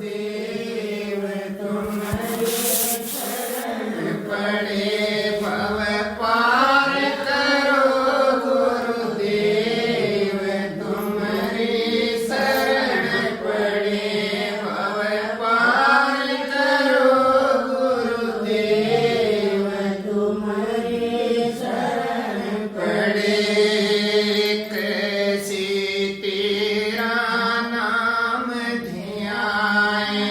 गुरुदेव तुम्हारी शरण पड़े भव पार करो गुरुदेव तुम्हारी शरण पड़े भव पार करो गुरुदेव तुम्हारी शरण पड़े कैसे तेरा नाम ध्याए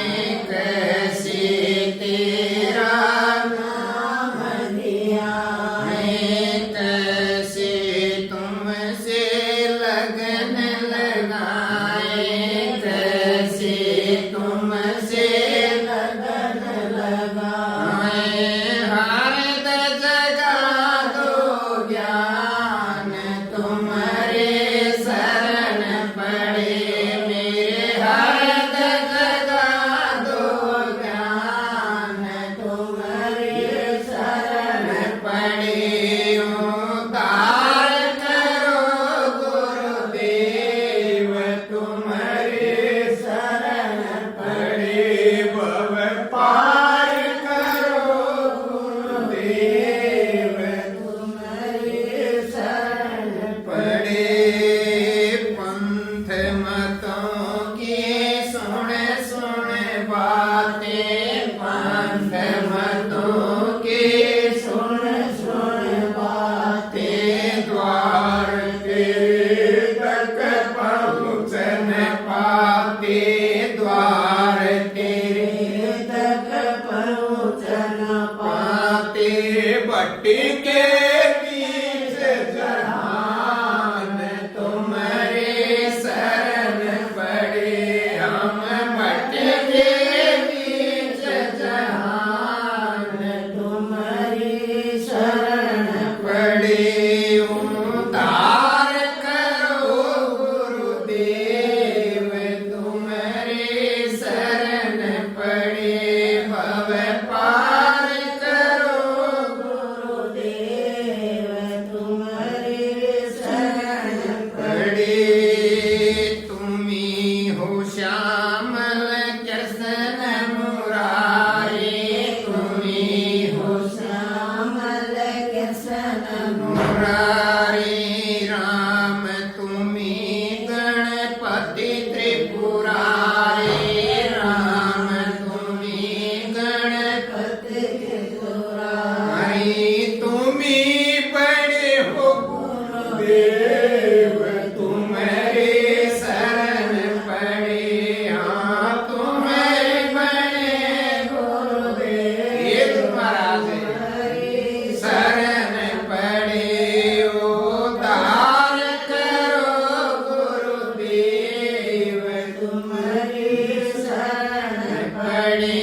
कैसे तेरा नाम ध्याए कैसे तुमसे लगन लगाए कैसे तुमसे लगन लगाए हर जगा दो ज्ञान तुम्हारे शरण पड़े मेरे हर जगा दो ज्ञान तुम्हारे शरण पड़े उद्धार करो गुरुदेव तुम्हारे शरण पड़े भव पार करो गुरुदेव तुम्हारे शरण पड़े पंथ मतों की सुन सुन बातें पंथ मतों की सुन सुन बातें द्वार तेरे तक पहुँच न पाते द्वार तेरे तक पहुँच न पाते भट्टी के बीच जहान तुम्हारे शरण पड़े हम भट्टी के बीच जहान तुम्हारी शरण पड़े उद्धार करो गुरुदेव तुम्हारे शरण पड़े भव पार करो गुरुदेव तुम्हारे शरण पड़े तुम्ही हो श्यामल कृष्ण मुरारी तुम्ही हो श्यामल कृष्ण मुरारी राम तुम्ही गणपति त्रिपुरारी राम तुम्ही गणपति त्रिपुरारी तुम्ही बड़े हो गुरुदेव तुम्हारे शरण पड़े हाँ तुम्हारे बड़े गुरुदेव ये तुम्हारा शरण पड़े उद्धार करो गुरुदेव तुम्हारी शरण पड़े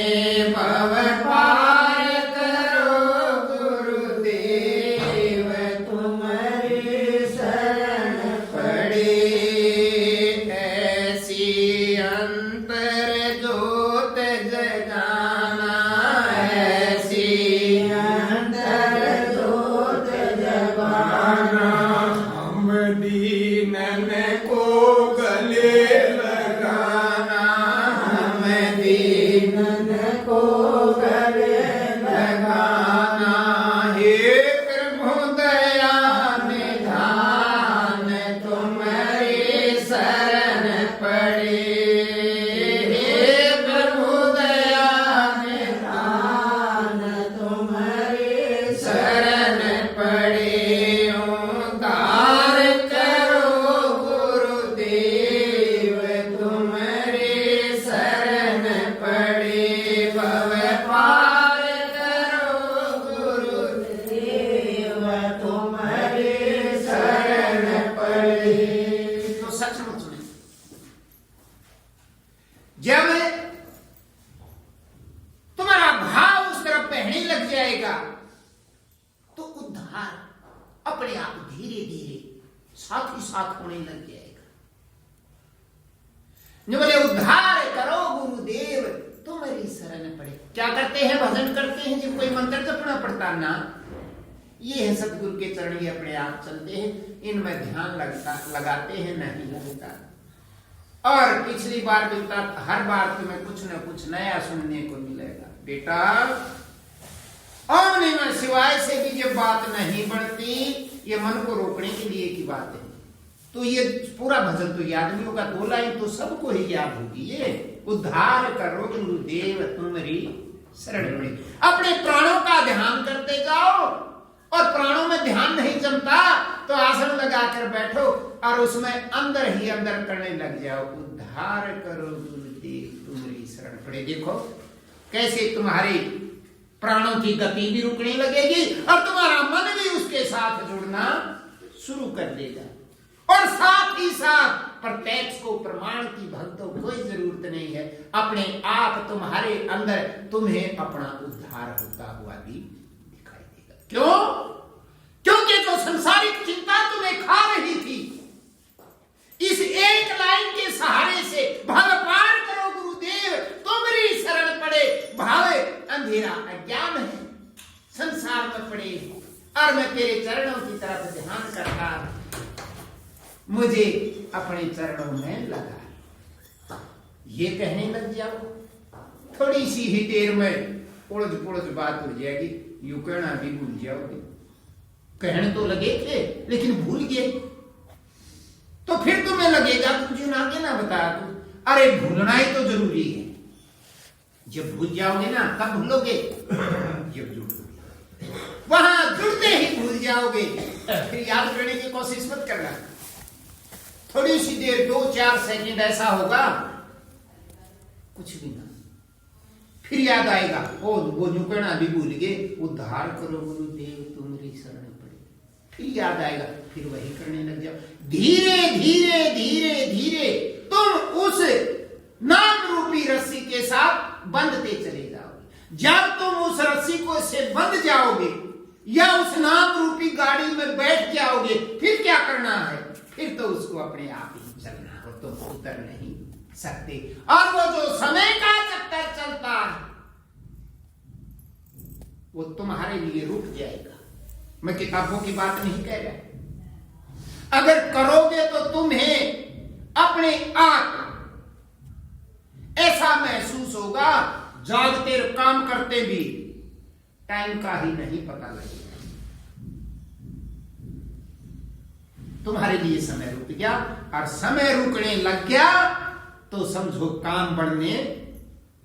भव पार करो गुरुदेव तुम्हारी शरण पड़े ऐसी अंतर ज्योत जगाना ऐसी अंतर ज्योत जगाना हम दीनन को गले लगाना हम दीनन को गले लगाना हे प्रभु दया निधान तुम्हारी शरण पड़े हे प्रभु दया निधान तुम्हारी शरण पड़े उद्धार करो गुरुदेव तुम्हारी शरण पड़े भव पार करो गुरुदेव तुम्हारी शरण पड़े तो सचमुच में जब तुम्हारा भाव उस तरफ बहने लग जाएगा तो उद्धार अपने आप धीरे धीरे साथ ही साथ होने लग जाएगा जो बोले उद्धार करो गुरुदेव तुम्हारी शरण पड़े क्या करते हैं भजन करते हैं जब कोई मंत्र जपना पड़ता ना ये है सतगुरु के चरण ये अपने आप चलते हैं इनमें ध्यान लगाते हैं नहीं लगता और पिछली बार भी हर बार तुम्हें कुछ न कुछ नया सुनने को मिलेगा। बेटा ओम नमः शिवाय से भी जब बात नहीं बढ़ती, ये मन को रोकने के लिए की बात है। तो ये पूरा भजन तो याद नहीं होगा, 2 लाइन तो सबको ही याद होगी। ये उद्धार करो गुरुदेव तुम्हारी शरण पड़े। अपने प्राणों का ध्यान करते जाओ, और प्राणों में ध्यान नहीं जमता तो आसन लगाकर बैठो और उसमें अंदर ही अंदर करने लग जाओ। उद्धार करो गुरुदेव तुम्हारी शरण पड़े। देखो कैसे तुम्हारी प्राणों की गति भी रुकने लगेगी और तुम्हारा मन भी उसके साथ जुड़ना शुरू कर देगा। और साथ ही साथ प्रत्यक्ष को प्रमाण की भक्तों कोई जरूरत नहीं है, अपने आप तुम्हारे अंदर तुम्हें अपना उद्धार होता हुआ भी दिखाई देगा। क्यों? क्योंकि जो संसारिक चिंता तुम्हें खा रही थी, इस एक लाइन के सहारे से भव पार करो गुरुदेव तुम्हारी शरण पड़े। भावे अंधेरा अज्ञान है, संसार में पड़े और मैं तेरे चरणों की तरफ ध्यान करता, मुझे अपने चरणों में लगा। ये कहने लग जाओ, थोड़ी सी ही देर में उड़द पुड़द बात हो जाएगी, यूं कहना भी भूल जाओगे। कहने तो लगे थे लेकिन भूल गए, तो फिर तुम्हें लगेगा कुछ आगे ना बता दूं। अरे भूलना ही तो जरूरी है। जब भूल जाओगे ना तब भूलोगे, जब जुड़ोगे वहां जुड़ते ही भूल जाओगे। फिर याद करने की कोशिश मत करना। थोड़ी सी देर 2-4 सेकंड ऐसा होगा, कुछ भी ना, फिर याद आएगा। ओ वो नुकड़ा भी भूल गए, उद्धार करो गुरुदेव तुम्हारी शरण पड़े। फिर याद आएगा, फिर वही करने लग जाओ। धीरे धीरे धीरे धीरे तुम उस नाम रूपी रस्सी के साथ बंधते चले जाओगे। जब तुम उस रस्सी को से बंध जाओगे या उस नाम रूपी गाड़ी में बैठ जाओगे, फिर क्या करना है? फिर तो उसको अपने आप ही चलना हो, तुम उतर नहीं सकते। और वो जो समय का चक्कर चलता है वो तुम्हारे लिए रुक जाएगा। मैं किताबों की बात नहीं कह रहा। अगर करोगे तो तुम्हें अपने आप ऐसा महसूस होगा, जागते काम करते भी टाइम का ही नहीं पता लगेगा। तुम्हारे लिए समय रुक गया, और समय रुकने लग गया तो समझो काम बढ़ने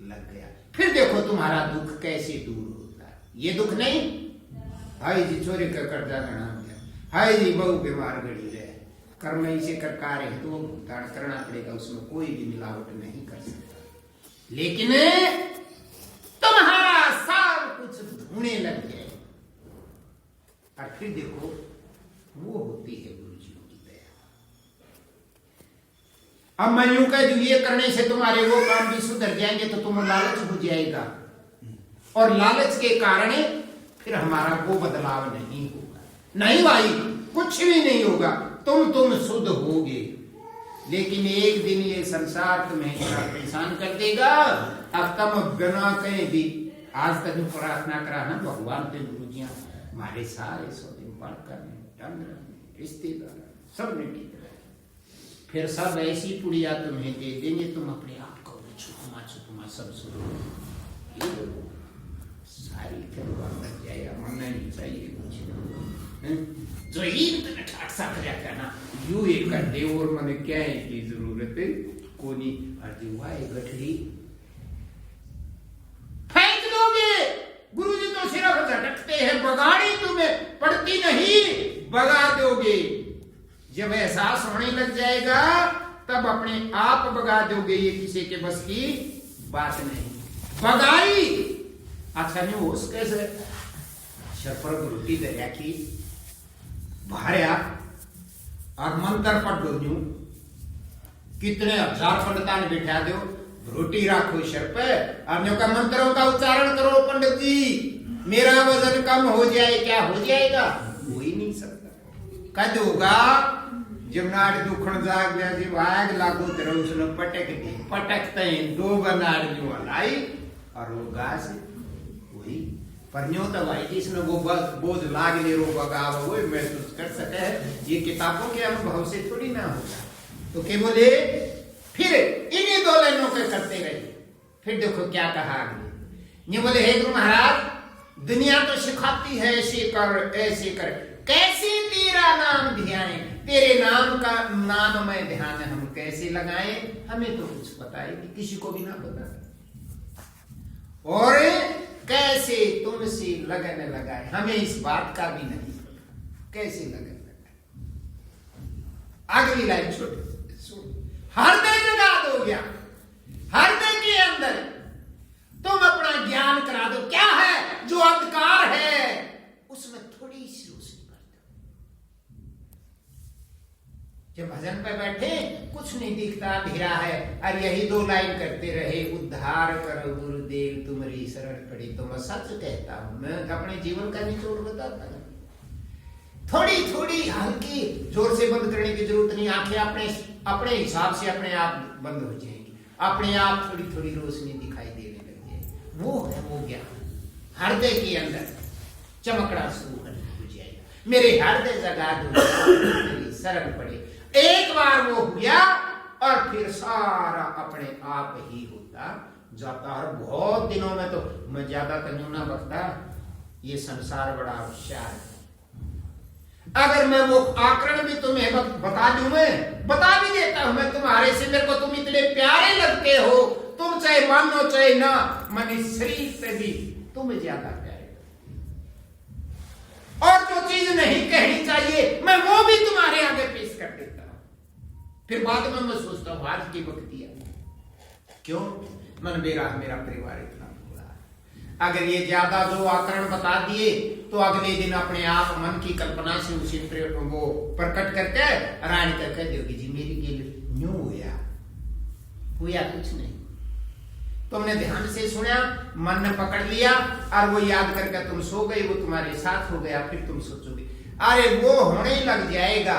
लग गया। फिर देखो तुम्हारा दुख कैसे दूर होता है। ये दुख नहीं, हाय जी चोरी कर कर्जा लेना हो गया, हाय जी बहु बीमार गड़ी रहे, कर्म इसे करकार है तो भुगतान करना पड़ेगा, उसमें कोई भी मिलावट नहीं कर सकता। लेकिन तुम्हारा सब कुछ धोने लग गए, और फिर देखो वो होती है गुरु जी की दया। अब मैं यूं कह दूं ये करने से तुम्हारे वो काम भी सुधर जाएंगे तो तुम्हें लालच हो जाएगा, और लालच के कारण फिर हमारा वो बदलाव नहीं होगा। नहीं भाई, कुछ भी नहीं होगा, तुम शुद्ध होगे। लेकिन एक दिन ये संसार तुम्हें परेशान कर देगा। अब तुम बिना कहीं भी आज तक प्रार्थना करा ना भगवान के गुरु जी हमारे सारे सौदे पढ़कर रिश्तेदार सब ने ठीक रहे, फिर सब ऐसी पुड़िया तुम्हें दे देंगे, तुम अपने आप को छुपमा सब शुरू सारी लग जाएगा। मनना नहीं चाहिए कुछ जो ईद ठाक सा करना यू एक कर दे, और मन क्या है की जरूरत है कोनी अर्जुवाए गठरी फेंक दोगे। गुरुजी तो सिर्फ झटकते हैं, बगाड़ी तुम्हें पड़ती नहीं, बगा दोगे। जब एहसास होने लग जाएगा तब अपने आप बगा दोगे, ये किसी के बस की बात नहीं। बगाई अच्छा नहीं हो कैसे शरपर रोटी दरिया की भार्या और मंत्र पढ़ दो, कितने हजार पंडिता ने बिठा दो, रोटी राखो शर पे और का मंत्रों का उच्चारण करो। पंडित जी मेरा वजन कम हो जाए, क्या हो जाएगा? हो ही नहीं सकता। कद होगा जब नाड़ दुखण जाग गया जी भाग लागू तेरे उसने पटक दी, पटकते दो बनाड़ जो हलाई और वो घास वही परन्यो तो भाई जिसने वो बोझ लाग ले रो बगाव वो महसूस कर सके है। ये किताबों के अनुभव से थोड़ी ना होगा। तो क्या बोले फिर इन्हीं 2 लाइनों के करते रहे। फिर देखो क्या कहा आगे। ये बोले हे गुरु महाराज, दुनिया तो सिखाती है ऐसे कर ऐसे कर, कैसे तेरा नाम ध्यान, तेरे नाम में ध्यान हम कैसे लगाएं, हमें तो कुछ पता ही नहीं, किसी को भी ना पता। और कैसे तुमसे लगन लगाए, हमें इस बात का भी नहीं पता, कैसे लगन लगाए। अगली लाइन सुन, हृदय जगा दो ज्ञान, हृदय के अंदर तुम अपना ज्ञान करा दो। क्या है जो अंधकार है उसमें थोड़ी सी रोशनी भर दो। जब भजन पे बैठे कुछ नहीं दिखता, अंधेरा है, और यही 2 लाइन करते रहे, उद्धार करो गुरुदेव तुम्हारी शरण पड़ी। तो मैं सच कहता हूं, मैं अपने जीवन का निचोड़ बताता हूं। थोड़ी थोड़ी हल्की, जोर से बंद करने की जरूरत नहीं। आंखें अपने हिसाब से अपने आप बंद हो जाएंगी, अपने आप थोड़ी थोड़ी रोशनी दिखाई देने लग जाएगी। वो है वो ज्ञान, हृदय के अंदर चमकना शुरू हो जाएगा। मेरे हृदय जगा दो शरण पड़े, एक बार वो हुआ और फिर सारा अपने आप ही होता जाता। और बहुत दिनों में तो मैं ज्यादा तन्यू ना बकता, ये संसार बड़ा होशियार है। अगर मैं वो आकरण भी तुम्हें बता दूं, मैं बता भी देता हूं, मैं तुम्हारे से, मेरे को तुम इतने प्यारे लगते हो, तुम चाहे मानो चाहे ना, मन इस शरीर से भी तुम्हें ज्यादा प्यारे। और जो चीज नहीं कहनी चाहिए मैं वो भी तुम्हारे आगे पेश कर देता हूं। फिर बाद में मैं सोचता हूं आज की वक्त दिया क्यों, मन मेरा परिवार इतना बुरा है। अगर ये ज्यादा जो आकरण बता दिए तो अगले दिन अपने आप मन की कल्पना से उसी वो प्रकट करके रानी करके दोगी जी मेरी गेल न्यू हुआ कुछ नहीं, तुमने ध्यान से सुना, मन ने पकड़ लिया और वो याद करके तुम सो गए, वो तुम्हारे साथ हो गया। फिर तुम सोचोगे अरे वो होने लग जाएगा,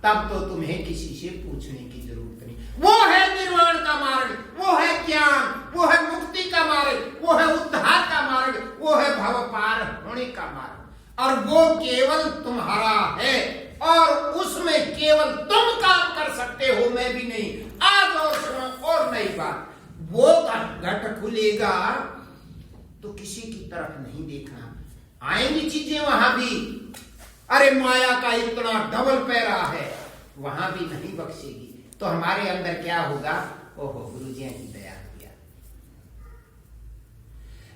तब तो तुम्हें किसी से पूछने की जरूरत नहीं। वो है निर्वाण का मार्ग, वो है ज्ञान, वो है मुक्ति का मार्ग, वो है उद्धार का मार्ग, वो है भव पार होने का मार्ग। और वो केवल तुम्हारा है और उसमें केवल तुम काम कर सकते हो, मैं भी नहीं। आज और सुनो और नई बात, वो घट खुलेगा तो किसी की तरफ नहीं देखना, आएंगी चीजें वहां भी। अरे माया का इतना डबल पैरा है, वहां भी नहीं बख्शेगी। तो हमारे अंदर क्या होगा, ओहो गुरुजी की दया हो गया।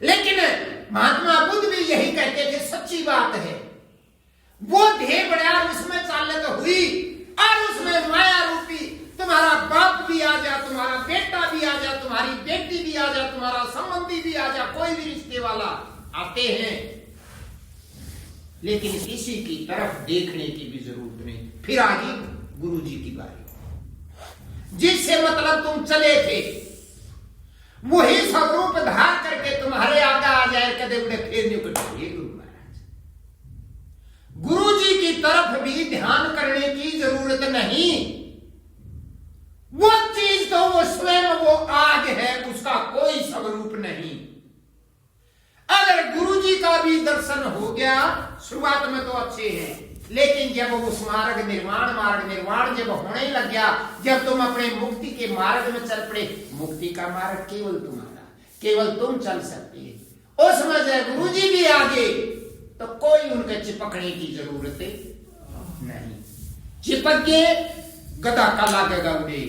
लेकिन महात्मा बुद्ध भी यही कहते थे, सच्ची बात है, वो ध्येय बढ़ा उसमें चालने तो हुई, और उसमें माया रूपी तुम्हारा बाप भी आ जा, तुम्हारा बेटा भी आ जा, तुम्हारी बेटी भी आ जा, तुम्हारा संबंधी भी आ जा, कोई भी रिश्ते वाला आते हैं, लेकिन किसी की तरफ देखने की भी जरूरत नहीं। फिर आ गई गुरु जी की बारी, जिससे मतलब तुम चले थे वही स्वरूप धार करके तुम्हारे आगे आ जाए, कदे उड़े फिर निकट गुरु महाराज। गुरु जी की तरफ भी ध्यान करने की जरूरत नहीं, वो चीज तो वो स्वयं वो आग है, उसका कोई स्वरूप नहीं। अगर गुरु जी का भी दर्शन हो गया, शुरुआत में तो अच्छे हैं, लेकिन जब उस मार्ग निर्वाण जब होने लग गया, जब तुम अपने मुक्ति के मार्ग में चल पड़े, मुक्ति का मार्ग केवल तुम्हारा, केवल तुम चल सकते हो। उसमें जब गुरु जी भी आगे तो कोई उनके चिपकने की जरूरत नहीं। चिपक के गदा का लागेगा, उड़े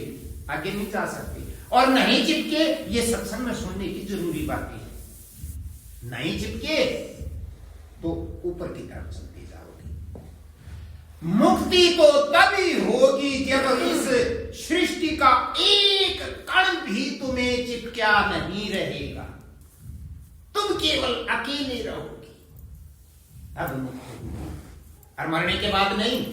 आगे नहीं जा सकते। और नहीं चिपके, ये सत्संग में सुनने की जरूरी बातें है, नहीं चिपके तो ऊपर की तरफ चलते जाओगे। मुक्ति तो तभी होगी जब इस सृष्टि का एक कण भी तुम्हें चिपका नहीं रहेगा, तुम केवल अकेले रहोगे, अब मुक्त होगी। और मरने के बाद नहीं,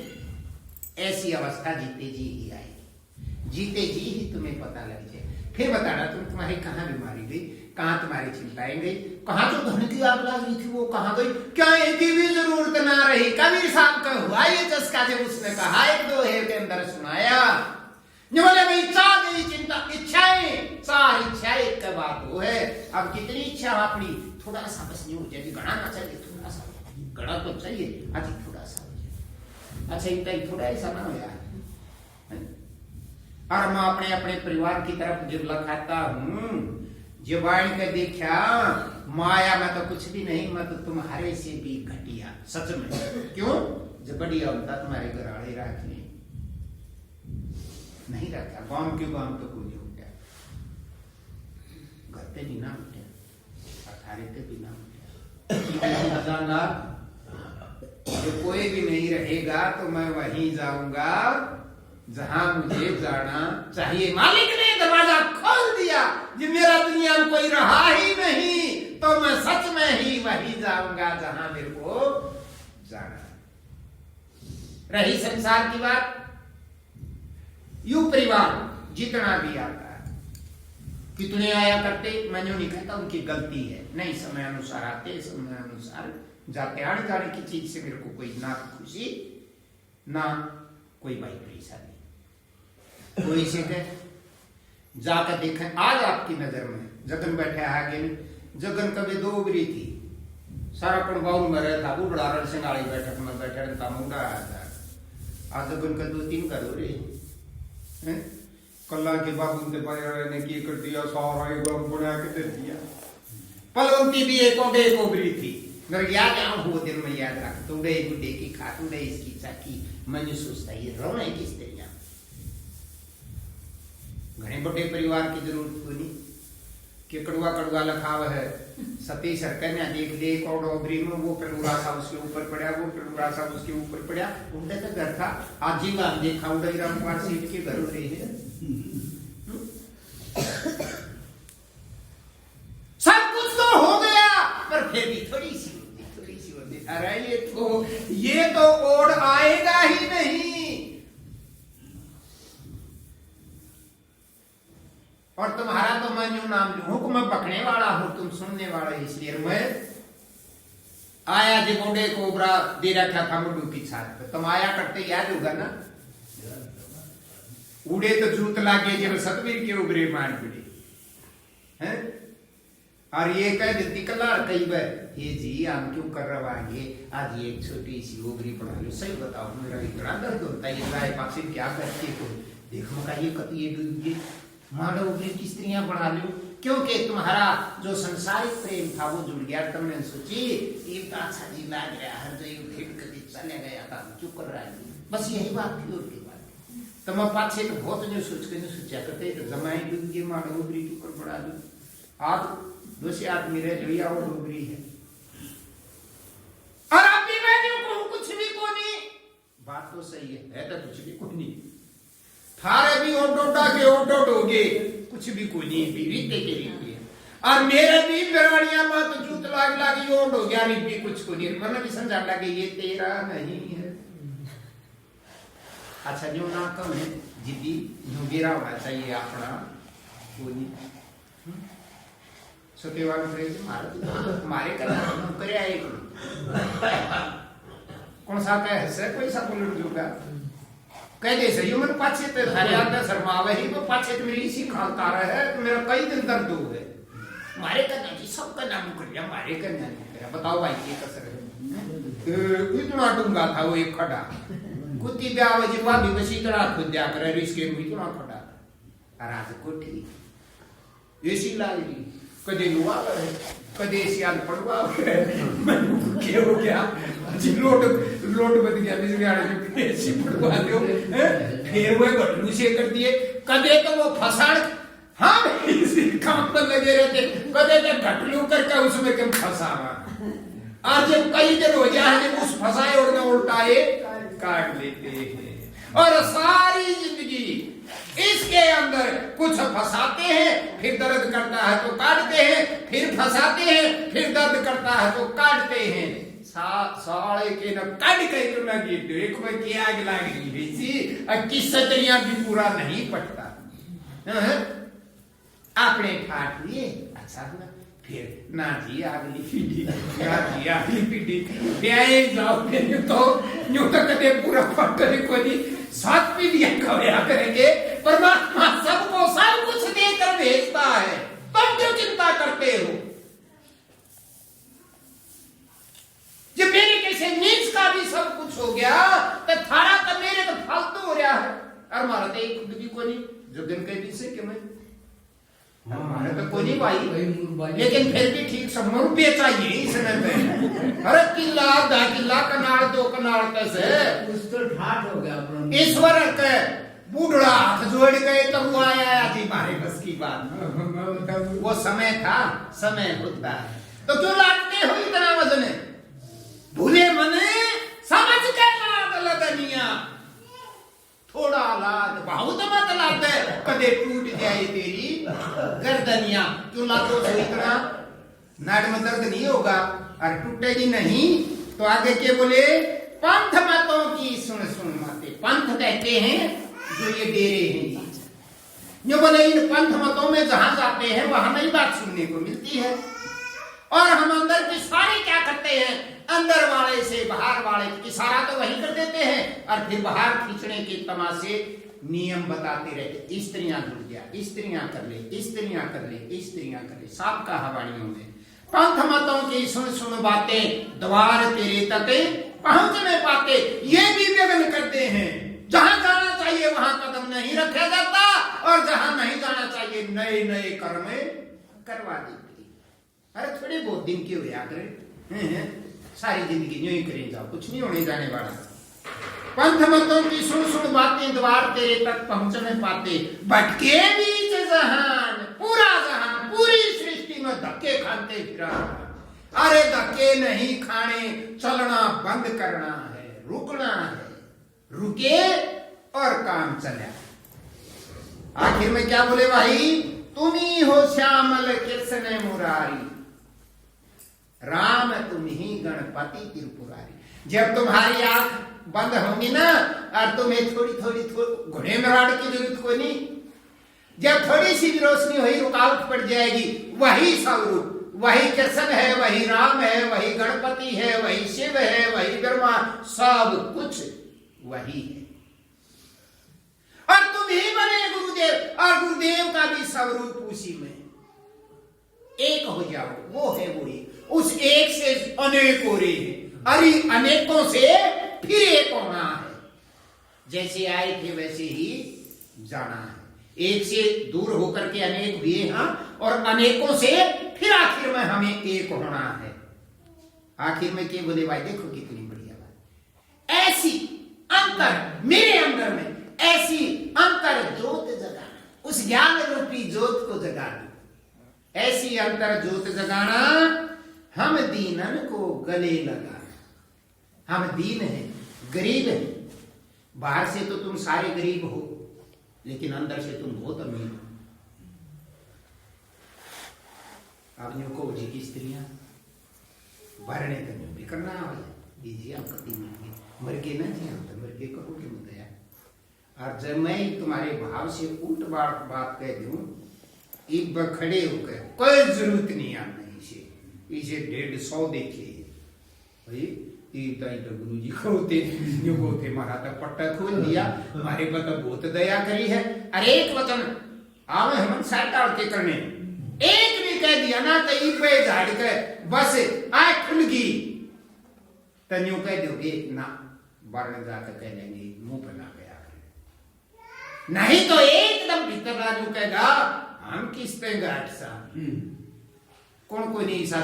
ऐसी अवस्था जीते जी ही आएगी, जीते जी ही तुम्हें पता लग जाए। फिर बताना तुम्हारी कहां बीमारी गई, कहां तुम्हारी चिंताएं गई, कहां जो धन की आग लग रही थी वो कहां गई, क्या इनकी भी जरूरत ना रही। कबीर साहब का हुआ ये चस्का, जब उसने कहा एक दो है के अंदर सुनाया, जो बोले भाई चाह गई चिंता, इच्छाएं, चार इच्छाएं एक के बाद वो है। अब कितनी इच्छा अपनी, थोड़ा सा बस नहीं हो जाएगी, गणा ना चाहिए, थोड़ा सा गणा तो चाहिए, अच्छा थोड़ा सा हो जाए, अच्छा इतना थोड़ा ऐसा ना हो यार, और मैं अपने अपने परिवार की तरफ जब लखाता हूँ, जब बाढ़ के देखा माया में तो कुछ भी नहीं, मैं तो तुम्हारे से भी घटिया सच में। क्यों? जब बढ़िया होता तुम्हारे घर आड़े रखने नहीं रखा, गांव के गांव तो कोई नहीं उठा, घर पे भी ना उठे, अठारे पे भी ना उठे। जो कोई भी नहीं रहेगा तो मैं वहीं जाऊंगा जहां मुझे जाना चाहिए। मालिक ने दरवाजा खोल दिया, ये मेरा दुनिया में कोई रहा ही नहीं, तो मैं सच में ही वहीं जाऊंगा जहां मेरे को जाना। रही संसार की बात, यू परिवार जितना भी आता है, कितने आया करते, मैं जो नहीं कहता उनकी गलती है, नहीं समय अनुसार आते, समय अनुसार जाते। आने जाने की चीज से मेरे को कोई ना खुशी ना कोई भाई परेशानी। कोई से कह जाकर देखें, आज आपकी नजर में जगन बैठे आगे में, जगन कभी दो उबरी थी, सारा कड़बाऊ में रहता, वो बड़ा रण सिंगाड़ी बैठक में बैठे रहता, मुंडा आया था। आज जगन का 2-3 घर हो रहे कल्ला के बाबू के पाया ने की कर दिया, सारा एक बना के दे दिया। पलवंती भी एक उबरी थी, मेरे याद हो दिन में याद रख, तुड़े गुड्डे की खा, तुड़े इसकी चाकी, मैंने सोचता ये रोना है किस तरह। घने बड़े परिवार की जरूरत को नहीं कि कड़वा कड़वा लखाव है, सती सरकार ने देख ले कौड़ी में वो पेड़ूरा सा उसके ऊपर पड़ा, वो पेड़ूरा सा उसके ऊपर पड़ा, उनका तो घर था आजीवा देखा उड़े रामकुमार सेठ के घर रहे हैं। सब कुछ तो हो गया, पर फिर भी थोड़ी सी होती। अरे ये तो ओढ़ आएगा ही नहीं। और तुम्हारा तो मैं यूं नाम लूं हूं, मैं पकड़ने वाला हूं, तुम सुनने वाला, इसलिए मैं आया जी मोडे कोबरा दे रखा था मुडू की छात पे, तुम आया करते याद होगा ना। उड़े तो जूत लागे जब सतवीर के उबरे मार पड़े हैं। और ये कह देती कलार कई बार, ये जी हम क्यों कर रवाएंगे, आज ये एक छोटी सी उबरी पड़ा लो। सही बताओ मेरा इतना दर्द होता है, ये गाय पाक्षी क्या करती हो, देखो का ये कत ये डूबे मानो उबरी की स्त्रियां बना लो, क्योंकि तुम्हारा जो संसारिक प्रेम था वो जुड़ गया। तुमने सोची एक अच्छा जी लाग रहा है, जो ये फिर कभी चले गया था, क्यों कर रहा है, बस यही बात थी और की बात। तो मैं पाछे तो बहुत जो सोच के नहीं सोचा करते, तो जमाई डूब गए मानो उबरी के ऊपर बड़ा लो। आप दूसरे आदमी रह जो या वो डूबरी है, और आप भी मैं जो कहूं कुछ भी को नहीं, बात तो सही है तो कुछ भी को नहीं। थारे भी ओटोटा के ओटोट हो गए, कुछ भी कोई नहीं, रीते के रीते। और मेरे भी बेरानिया मां तो जूत लागी ओट हो गया, भी कुछ को नहीं, मन भी समझा लगे ये तेरा नहीं है। अच्छा जो ना कम है जिद्दी जो गिरा होना चाहिए अपना कोई नहीं। सत्यवान फ्रेज मारे करना करे आए कौन सा कह से कोई सा बोल जोगा कह दे सही मन पाछे ते थारे आगे शर्मावे ही तो पाछे ते मेरी इसी खालता रहे, तो मेरा कई दिन दर्द हो गए। मारे करना जी सबका नाम कर लिया, मारे करना नहीं करा। बताओ भाई ये कसर है, इतना डूंगा था वो एक खड़ा कुत्ती ब्याह जी भाभी बस इतना खुद दिया करे, रिस्के में इतना खड़ा राज कोठी ऐसी लागी कदे लुआ है, कदे सियाल पड़वा है, मैं क्या हो गया जी लोट बद गया बिजली ऐसी पड़वा दो, फिर वो घटलू से कर दिए। कदे तो वो फसाड़, हाँ इसी काम पर लगे रहते, कदे तो घटलू करके उसमें कम फसावा। आज जब कई दिन हो जाए जब उस फसाए और न उल्टाए काट लेते हैं, और सारी जिंदगी इसके अंदर कुछ फंसाते हैं, फिर दर्द करता है तो काटते हैं, फिर फंसाते हैं, फिर दर्द करता है तो काटते हैं। साले के न काट के तो न गिरते, एक में क्या आग लाग रही है किस सतरिया भी पूरा नहीं पटता। आपने ठाट लिए अच्छा हुआ, फिर ना जी अगली पीढ़ी, ना जी अगली पीढ़ी ब्याहे जाओ, तो यूं तो कदे पूरा पटने को नहीं, 7 पीढ़ियां कवया करेंगे। परमात्मा सबको सब कुछ देकर भेजता है, तुम क्यों चिंता करते हो। जब मेरे कैसे नीच का भी सब कुछ हो गया, तो थारा तो मेरे तो फालतू हो रहा है। और मारा तो एक खुद भी को नहीं, हमारे तो कोई नहीं भाई, लेकिन फिर भी ठीक सब रुपये चाहिए इसमें पे। अरे किला 10 किला कनाल 2 कनाल कैसे कुछ तो ठाठ हो गया ईश्वर के बूढ़ा हाथ जोड़ गए तो वो आया थी हमारे बस की बात। वो समय था, समय होता है तो क्यों लादते हो इतना वजन? भूले मने समझ के लाद लगनिया, थोड़ा लाद बहुत मत लाद कदे टूट जाए तेरी गर्दनिया। क्यों लादो सो इतना? नाड़ में दर्द नहीं होगा और टूटेगी नहीं तो आगे के बोले पंथ मतों की सुन सुन मते। पंथ कहते हैं जो ये डेरे हैं, जो बोले इन पंथ मतों में जहां जाते हैं वहां नई बात सुनने को मिलती है। और हम अंदर की सारी क्या करते हैं, अंदर वाले से बाहर वाले इशारा तो वही कर देते हैं और फिर बाहर खींचने के तमाशे नियम बताते रहते। स्त्रियां जुड़ जा, स्त्रियां कर ले, स्त्रियां कर ले, स्त्रियां कर ले, साफ कहावाणियों में। पंथ मतों की सुन सुन बातें द्वार तेरे तक पहुंच नहीं पाते, ये भी व्यग्न करते हैं। जहां जाना चाहिए वहां कदम नहीं रखा जाता और जहां नहीं जाना चाहिए नए नए कर्म करवा देते। अरे थोड़े बहुत दिन के हुआ करे, सारी जिंदगी यूं ही करें जाओ, कुछ नहीं होने जाने वाला। पंथ मतों की सुन सुन बातें द्वार तेरे तक पहुंच नहीं पाते, भटके बीच जहान पूरा जहान पूरी सृष्टि में धक्के खाते फिरा। अरे धक्के नहीं खाने, चलना बंद करना है, रुकना है, रुके और काम चला। आखिर में क्या बोले भाई, तुम ही हो श्यामल कृष्ण मुरारी, राम तुम ही गणपति त्रिपुरारी। जब तुम्हारी आंख बंद होंगी ना और तुम्हें थोड़ी थोड़ी घोड़े में राड़ की जरूरत कोई नहीं, जब थोड़ी सी भी रोशनी हुई रुकावट पड़ जाएगी, वही स्वरूप, वही कृष्ण है, वही राम है, वही गणपति है, वही शिव है, वही ब्रह्मा, सब कुछ वही है। और तुम ही बने गुरुदेव और गुरुदेव का भी स्वरूप उसी में। एक हो जाओ, वो है वो ही, उस एक से अनेक हो रहे हैं, अरे अनेकों से फिर एक होना है। जैसे आए थे वैसे ही जाना है, एक से दूर होकर के अनेक हुए हैं और अनेकों से फिर आखिर में हमें एक होना है। आखिर में क्या बोले भाई, देखो कितनी बढ़िया बात, ऐसी अंतर मेरे अंदर में ऐसी अंतर ज्योत जगाना, उस ज्ञान रूपी ज्योत को जगा दो। ऐसी अंतर ज्योत जगाना, हम दीनन को गले लगाना। हम दीन हैं, गरीब हैं, बाहर से तो तुम सारे गरीब हो लेकिन अंदर से तुम बहुत अमीर हो। आदमियों को जी की स्त्रियां भरने करने भी करना दीजिए, आप कति मर के ना जी, हम तो मर के कहोगे मुझे। और जब मैं तुम्हारे भाव से उल्ट बात कह दूं, एक बार खड़े होकर कोई जरूरत नहीं आना, इसे 150 देखिए भाई, तो गुरु जी को मारा था, पट्टा खोल दिया, हमारे पर तो बहुत दया करी है। अरे एक वचन आवे हम साइड डाल के करने, एक भी कह दिया ना तो ई पे झाड़ के बस आंख खुल गई, तन्यू कह दोगे ना, बारण जाकर कह लेंगे मुंह पर ना गया, नहीं तो एकदम भीतर राजू कहेगा हम किस पे गाठ सा। कौन कोई नहीं सा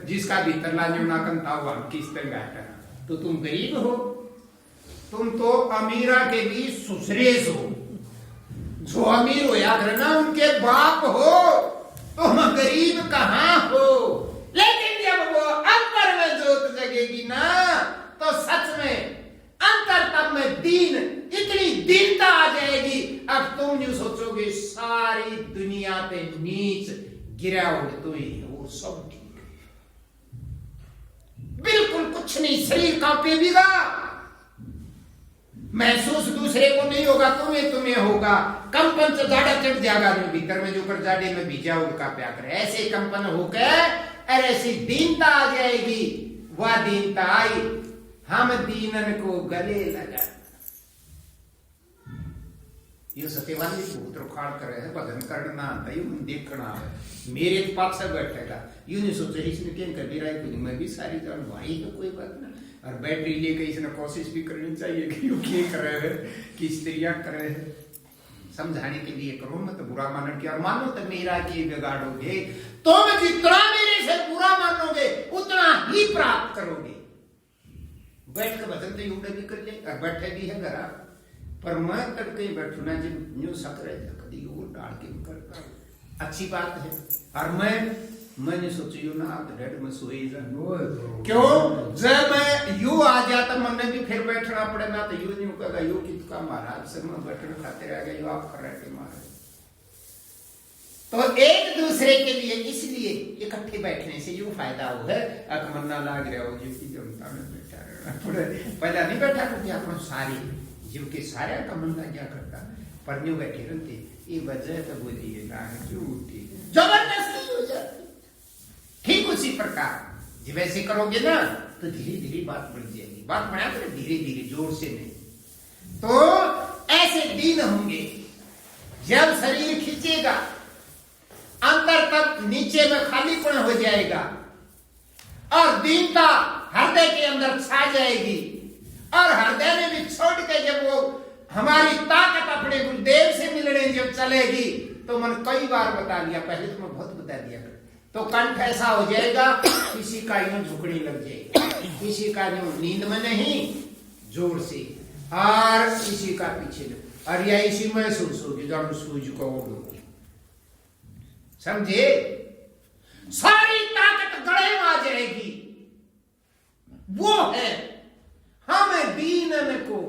जिसका भीतर लाजू ना करता हुआ हम किस पे गाठ। तो तुम गरीब हो, तुम तो अमीरा के भी सुसरेस हो, जो अमीर हो या घर ना उनके बाप हो, तुम गरीब कहां हो। लेकिन जब वो अंतर में जोत जगेगी ना तो सच में अंतर तब में दीन, इतनी दीनता आ जाएगी, अब तुम नहीं सोचोगे सारी दुनिया पे नीच गिरा हो तो ही वो सब ठीक है, बिल्कुल कुछ नहीं, शरीर कांपेगा, महसूस दूसरे को नहीं होगा, तुम्हें होगा। कंपन से जाड़ा चढ़ जाएगा, भीतर में जो कर जाड़े में भीजा उनका प्यार करे, ऐसे कंपन होकर और ऐसी दीनता आ जाएगी। वह दीनता आई, हम दीनन को गले लगा। ये सत्यवान जी बहुत रुखाड़ कर रहे हैं, भजन करना आता है, देखना है, मेरे पास से बैठेगा, यूं नहीं सोचे इसने क्या कर दिया है, मैं भी सारी जान भाई तो कोई बात ना। और बैटरी लेके इसने कोशिश भी करनी चाहिए कि ये कर रहे हैं कि स्त्रियां कर रहे हैं, समझाने के लिए करो, मत बुरा मानने की, और मानो तो मेरा की बिगाड़ोगे, तुम जितना मेरे से बुरा मानोगे उतना ही प्राप्त करोगे। बैठ के भजन तो यूं भी कर ले, और बैठे भी है घर, पर मैं तड़के बैठू ना जब न्यू सकरे कभी वो डाल के करता अच्छी बात है। और मैंने सोचियो ना आप डेढ़ में सोई जा, क्यों जब मैं यू आ जाता मन में भी फिर बैठना पड़े ना, तो यू नहीं कहेगा यू किसका महाराज से मैं बैठने खाते रह गए, यू आप खर्राटे मारे। तो एक दूसरे के लिए इसलिए इकट्ठे बैठने से यू फायदा हो है, अकमन्ना लाग रहा हो जी की जनता में बैठा रहना पड़े, पहला नहीं बैठा करते अपन सारी जीव के सारे कमन्ना क्या करता, पर न्यू बैठे रहते, ये वजह तो बोलिए ना झूठी जबरदस्ती हो जाती। ठीक उसी प्रकार जब ऐसे करोगे ना तो धीरे धीरे बात बढ़ जाएगी, बात बढ़ा कर धीरे धीरे जोर से नहीं। तो ऐसे दिन होंगे जब शरीर खींचेगा अंदर तक, नीचे में खालीपन हो जाएगा और दीनता हृदय के अंदर छा जाएगी, और हृदय में भी छोड़ के जब वो हमारी ताकत अपने गुरुदेव से मिलने जब चलेगी, तो मैंने कई बार बता दिया, पहले तो मैं बहुत बता दिया, तो कंठ ऐसा हो जाएगा किसी का यूं झुकने लग जाएगा, किसी का यूं नींद में नहीं जोर से, और किसी का पीछे में, और या इसी महसूस होगी जब सूझ को उड़ोगे, समझे, सारी ताकत गले में आ जाएगी। वो है हमें दीनन को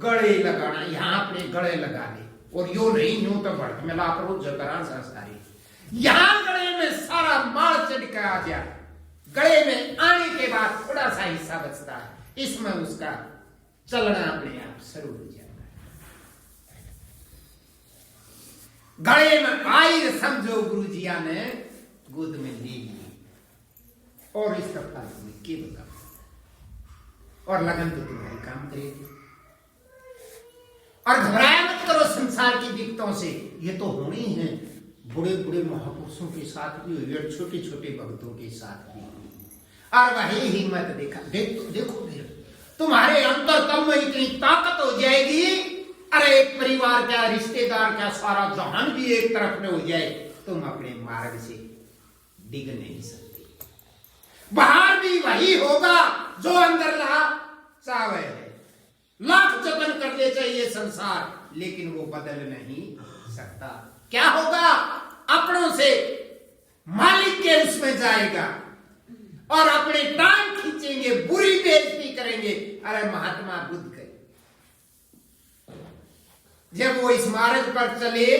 गले लगाना, यहां अपने गले लगा ले, और यो नहीं यूं तो बढ़ मिला करो जतरा सारी, यहां गले में सारा माल चढ़ के आ जाए, गले में आने के बाद थोड़ा सा हिस्सा बचता है, इसमें उसका चलना अपने आप शुरू हो जाता है। गले में आई समझो गुरु जिया ने गोद में ले ली, और इस तरह के बता, और लगन तो तुम्हारी काम करेगी। और घबराया मत करो संसार की दिक्कतों से, ये तो होनी है, बड़े बड़े महापुरुषों के साथ भी हुई और छोटे छोटे भक्तों के साथ भी हुई, और वही हिम्मत देखो फिर तुम्हारे अंतरतम में इतनी ताकत हो जाएगी, अरे एक परिवार का, रिश्तेदार का, सारा जहान भी एक तरफ में हो जाए, तुम अपने मार्ग से डिग नहीं सकते। बाहर भी वही होगा जो अंदर ला चावे है, लाख जतन कर ले चाहिए संसार, लेकिन वो बदल नहीं सकता। क्या होगा, अपनों से मालिक के उसमें जाएगा, और अपने टांग खींचेंगे, बुरी बेइज्जती करेंगे। अरे महात्मा बुद्ध के जब वो इस मार्ग पर चले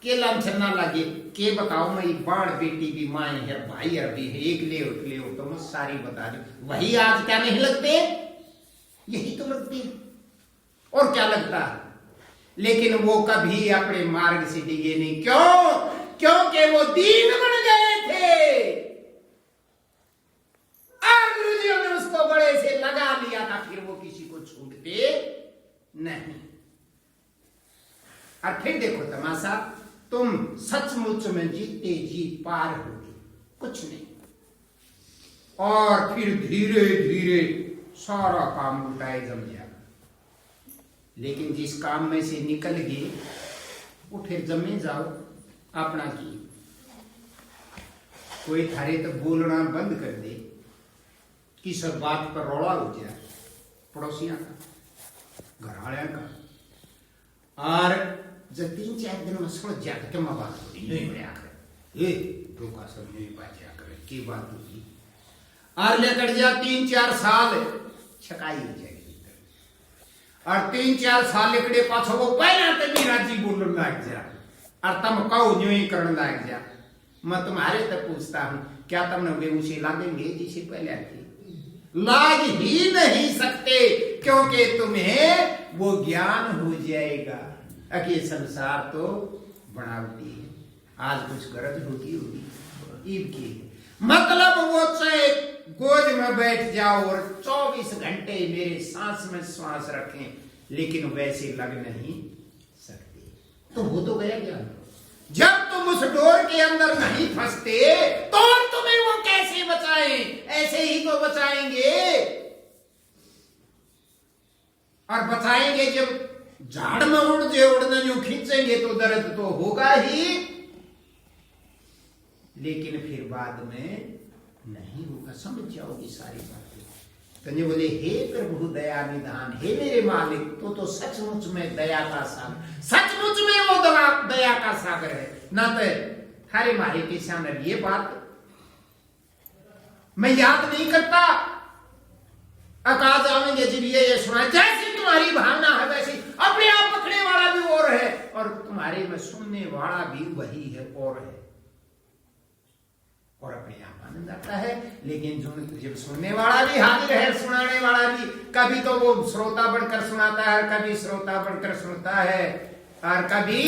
के लंचना लगे के बताओ, मैं बाढ़ बेटी भी माए है, भाई अभी है, एक ले हो तो मैं सारी बता दी, वही आज क्या नहीं लगते, यही तो लगते हैं, और क्या लगता है, लेकिन वो कभी अपने मार्ग से डिगे नहीं। क्यों? क्योंकि वो दीन बन गए थे, और गुरुजियों ने उसको बड़े से लगा लिया था, फिर वो किसी को छूटते नहीं। और फिर देखो तमाशा, तुम सचमुच में जीते जी पार होगे, कुछ नहीं, और फिर धीरे धीरे सारा काम उल्टाए जम जाएगा। लेकिन जिस काम में से निकल गए वो फिर जमे जाओ अपना की, कोई थारे तो बोलना बंद कर दे कि सब बात पर रौला हो जाए, पड़ोसियां का, घर वाले का, और जब 3-4 दिन में समझ जाकर के माँ बात होती नहीं बड़े आकर ये रोका सब नहीं बात जाकर की बात होती, और लेकर जा 3-4 साल छकाई हो जाएगी, और 3-4 साल लेकर पाछो वो पहले तो मेरा जी बोलने लग जा, और तुम कहो न्यू ही करने लग जा। मैं तुम्हारे तक पूछता हूं, क्या तुमने बेमुशी ला देंगे जिसे पहले आती, लाग ही नहीं सकते, क्योंकि तुम्हें वो ज्ञान हो जाएगा कि संसार तो बनावटी है, आज कुछ गरज होती होगी ईद की, मतलब वो चाहे गोद में बैठ जाओ और 24 घंटे मेरे सांस में सांस रखें, लेकिन वैसे लग नहीं सकते, तो वो तो गया ज्ञान। जब तुम उस डोर के अंदर नहीं फंसते तो तुम्हें वो कैसे बचाएं, ऐसे ही तो बचाएंगे, और बचाएंगे जब झाड़ में उड़ने यूं खींचेंगे तो दर्द तो होगा ही, लेकिन फिर बाद में नहीं होगा। समझ जाओगी सारी बातें। तो ये बोले हे प्रभु दया निधान, हे मेरे मालिक, तो सचमुच में दया का सागर, सचमुच में वो दया का सागर है ना। तो थारे मारे के सामने ये बात मैं याद नहीं करता। अकाज आवेंगे जब ये सुना, जैसी तुम्हारी भावना है वैसी अपने आप पकड़ने वाला भी और है, और तुम्हारे में सुनने वाला भी वही है और है, और अपने आप आनंद आता है। लेकिन जो जब सुनने वाला भी हाजिर है, सुनाने वाला भी, कभी तो वो श्रोता बनकर सुनाता है, कभी श्रोता बनकर सुनता है, और कभी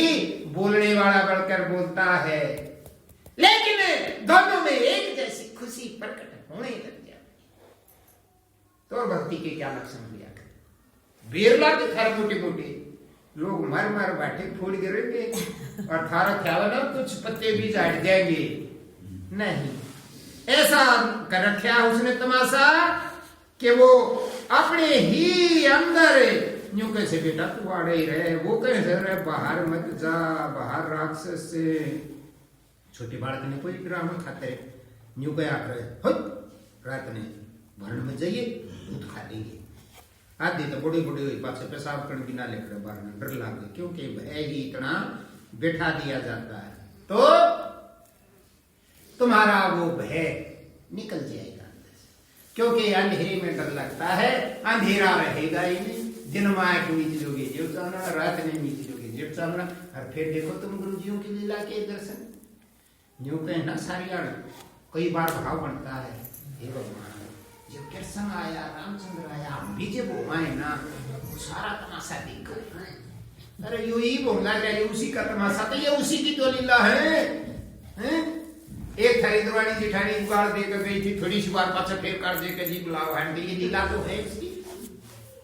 बोलने वाला बनकर बोलता है, लेकिन दोनों में एक जैसी खुशी प्रकट होने लग जाती। तो भक्ति के क्या लक्षण दिया करें? बेरला के थारे मोटे मोटे लोग मर मर बैठे फूल गिरेंगे, और थारा ख्याल ना कुछ पत्ते भी झाड़ जाएंगे। नहीं, ऐसा कर रखा उसने तमाशा कि वो अपने ही अंदर यूं कैसे बेटा तू आड़े ही रहे, वो कैसे रहे बाहर मत जा, बाहर राक्षस से। छोटे बालक ने कोई ब्राह्मण खाते यूं क्या करे, रात ने वर्ण में जाइए दूध खा लेंगे, आदि तो बड़े बड़े हुई पास पेशाब करने बिना लेकर बाहर में डर लागे, क्योंकि भय ही इतना बैठा दिया जाता है। तो तुम्हारा वो भय निकल जाएगा अंदर से, क्योंकि अंधेरे में डर लगता है, अंधेरा रहेगा ही नहीं। दिन में आंख मीच लोगे जीव चावना, रात में मीच लोगे जीव चावना। और फिर देखो तुम गुरुजियों की लीला के दर्शन, यूं कहना सारियाण कई बार भाव बनता है, हे भगवान जब कृष्ण आया, रामचंद्र आया, हम भी जब हुआए ना, सारा तमाशा देखा। अरे यू ही बोलना चाहिए उसी का तमाशा, तो ये उसी की तो लीला है, हैं? एक थारी दरवानी जिठानी उगाड़ देकर गई थी, थोड़ी सी बार पाछा फेर कर देकर जी बुलाओ आंटी, ये लीला तो है इसकी।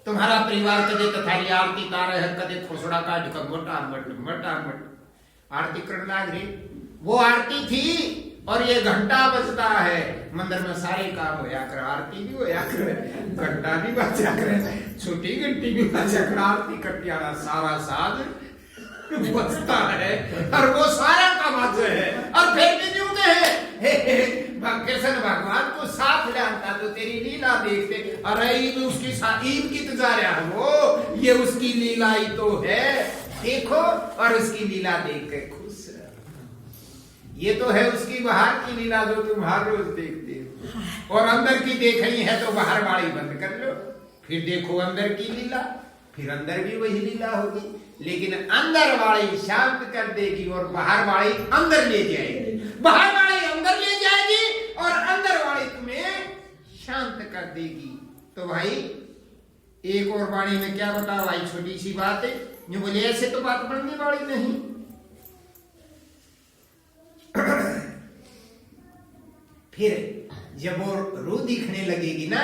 तुम्हारा परिवार कदे थारी आरती तारे है, कदे खोसड़ा काट का मोटा मट आरती करने लग रही। वो आरती थी और ये घंटा बजता है, मंदिर में सारे काम होया कर, आरती भी होया कर, घंटा भी बजा कर, छोटी घंटी भी बजा कर, आरती कटियाना सारा साज बजता है, और वो सारा काम है। और फिर भी क्यों कहे कृष्ण भगवान को साथ ले आता तो तेरी लीला देखते, अरे ईद उसकी ईद की तो जा रहा है वो, ये उसकी लीला ही तो है, देखो और उसकी लीला देख के खुश रहो। ये तो है उसकी बाहर की लीला जो तुम हर रोज देखते हो, और अंदर की देखनी है तो बाहर वाली बंद कर लो, फिर देखो अंदर की लीला, फिर अंदर भी वही लीला होगी। लेकिन अंदर वाली शांत कर देगी और बाहर वाली अंदर ले जाएगी, बाहर वाली अंदर ले जाएगी और अंदर वाली तुम्हें शांत कर देगी। तो भाई एक और वाणी में क्या बताओ भाई, छोटी सी बात है, जो बोले ऐसे तो बात बनने वाली नहीं। फिर जब वो रू दिखने लगेगी ना,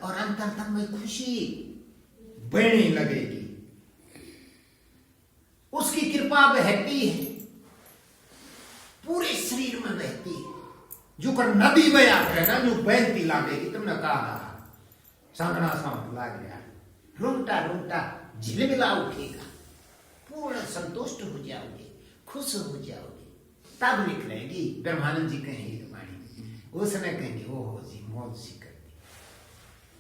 और अंतर में खुशी बढ़ने लगेगी, उसकी कृपा बहती है, पूरे शरीर में बहती है, जो कर नदी बया है ना, जो बहती लागेगी। तुमने कहा सांकना सांप लाग गया, रोंगटा रोंगटा झिलमिला उठेगा, पूर्ण संतुष्ट हो जाओगे, खुश हो जाओगे। तब लिख रहेगी ब्रह्मानंद जी कहेंगे वाणी, उस समय कहेंगे ओ हो जी मौज सी कर दी।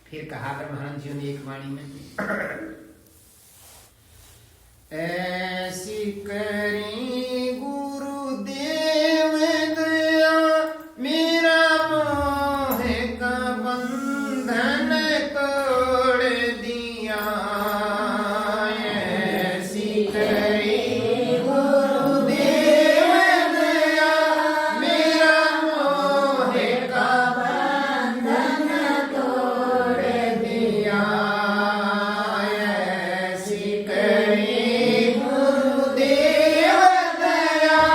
फिर कहा ब्रह्मानंद जी ने एक वाणी में, ऐसी करी गुरुदेव दया, मेरा मोह का बंधन तोड़ दिया। ऐसी करी गुरुदेव दया, मेरा मोह का बंधन तोड़ दिया। ऐसी करी गुरुदेव दया,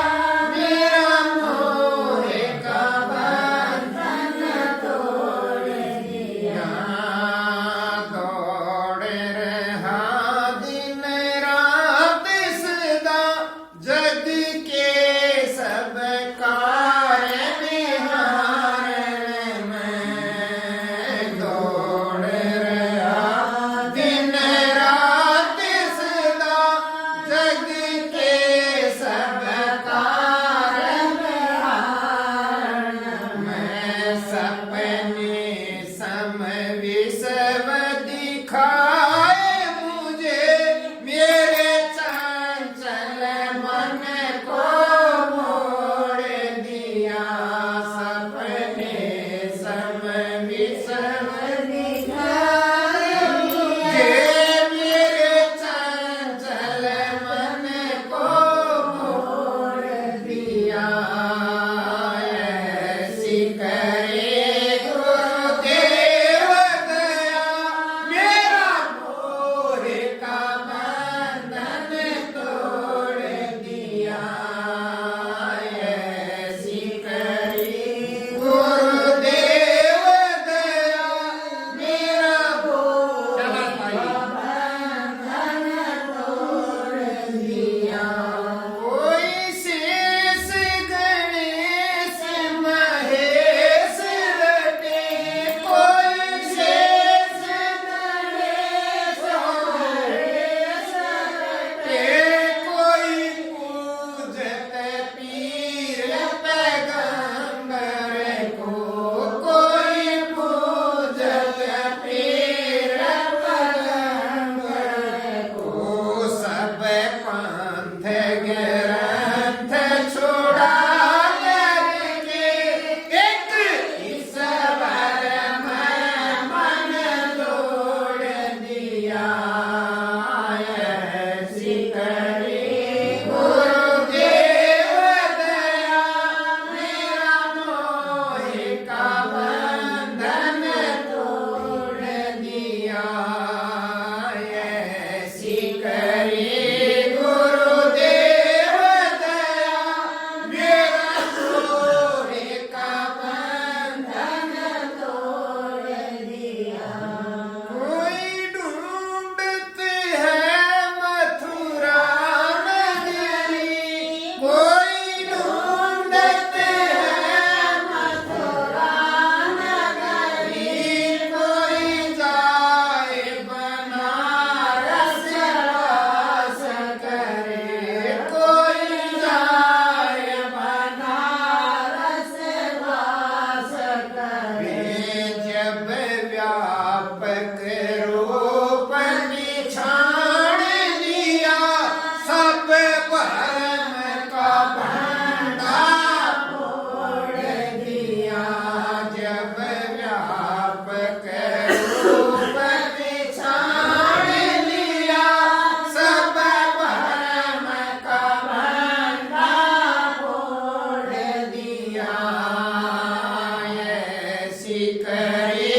दिया ऐसी करे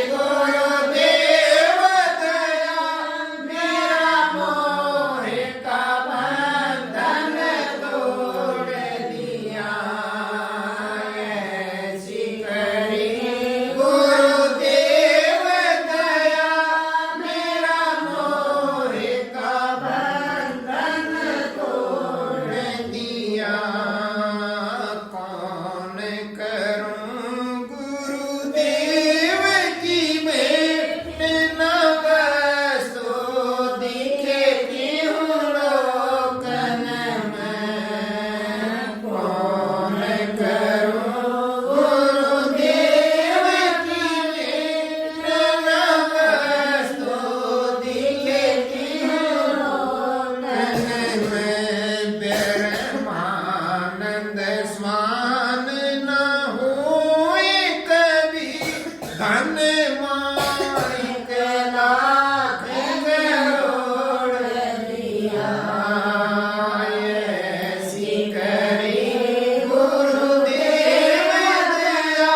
गुरुदेव दया मेरा मोह का बंधन तोड़ दिया ऐसी करे गुरुदेव दया मेरा मोह का बंधन तोड़ दिया कौन करूं गुरुदेव की भेंट न वस्तु दिखे क्यों लोकन में कौन करूं गुरुदेव की भेंट न वस्तु दिखे क्यों लोकन में ब्रह्मानंद स्वान न होए कभी धन माणिक लाख करोड़ दिया ऐसी करे गुरुदेव दया